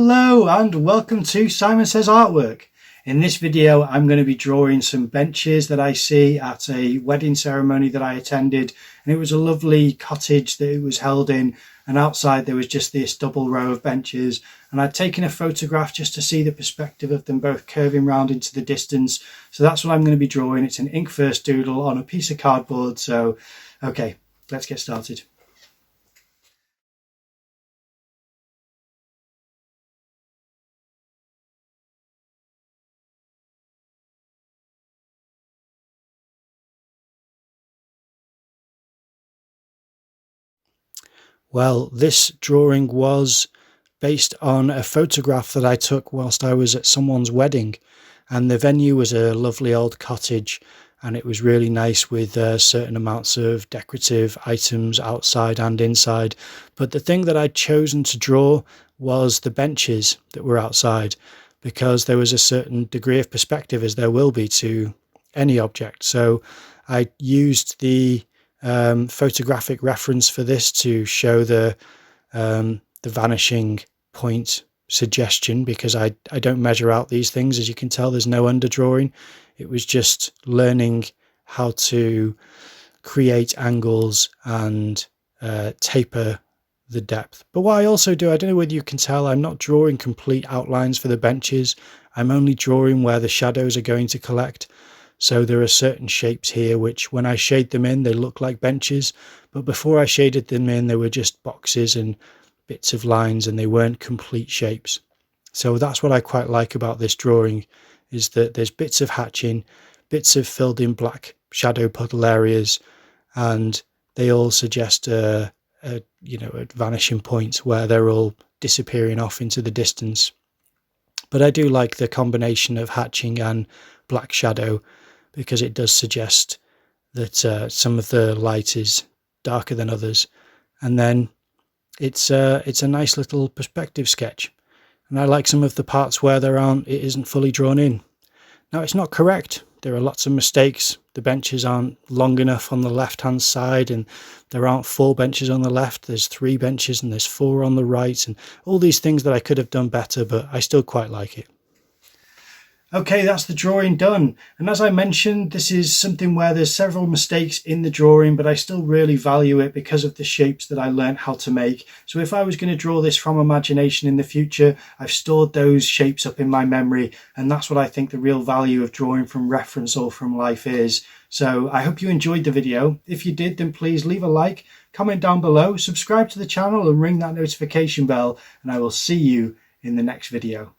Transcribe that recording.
Hello and welcome to Simon Says Artwork. In this video I'm going to be drawing some benches that I see at a wedding ceremony that I attended, and it was a lovely cottage that it was held in, and outside there was just this double row of benches, and I'd taken a photograph just to see the perspective of them both curving round into the distance. So that's what I'm going to be drawing. It's an ink first doodle on a piece of cardboard. So okay, let's get started. Well, this drawing was based on a photograph that I took whilst I was at someone's wedding, and the venue was a lovely old cottage, and it was really nice with certain amounts of decorative items outside and inside. But the thing that I'd chosen to draw was the benches that were outside, because there was a certain degree of perspective, as there will be to any object. So I used the photographic reference for this to show the vanishing point suggestion, because I don't measure out these things. As you can tell, there's no underdrawing. It was just learning how to create angles and taper the depth. But what I also do, I don't know whether you can tell, I'm not drawing complete outlines for the benches. I'm only drawing where the shadows are going to collect. So there are certain shapes here which, when I shade them in, they look like benches, but before I shaded them in, they were just boxes and bits of lines, and they weren't complete shapes. So that's what I quite like about this drawing, is that there's bits of hatching, bits of filled in black shadow puddle areas, and they all suggest a vanishing point where they're all disappearing off into the distance. But I do like the combination of hatching and black shadow, because it does suggest that some of the light is darker than others. And then it's a nice little perspective sketch. And I like some of the parts where it isn't fully drawn in. Now, it's not correct. There are lots of mistakes. The benches aren't long enough on the left hand side, and there aren't 4 benches on the left. There's 3 benches and there's 4 on the right, and all these things that I could have done better, but I still quite like it. Okay, that's the drawing done. And as I mentioned, this is something where there's several mistakes in the drawing, but I still really value it because of the shapes that I learned how to make. So if I was going to draw this from imagination in the future, I've stored those shapes up in my memory, and that's what I think the real value of drawing from reference or from life is. So I hope you enjoyed the video. If you did, then please leave a like, comment down below, subscribe to the channel and ring that notification bell, and I will see you in the next video.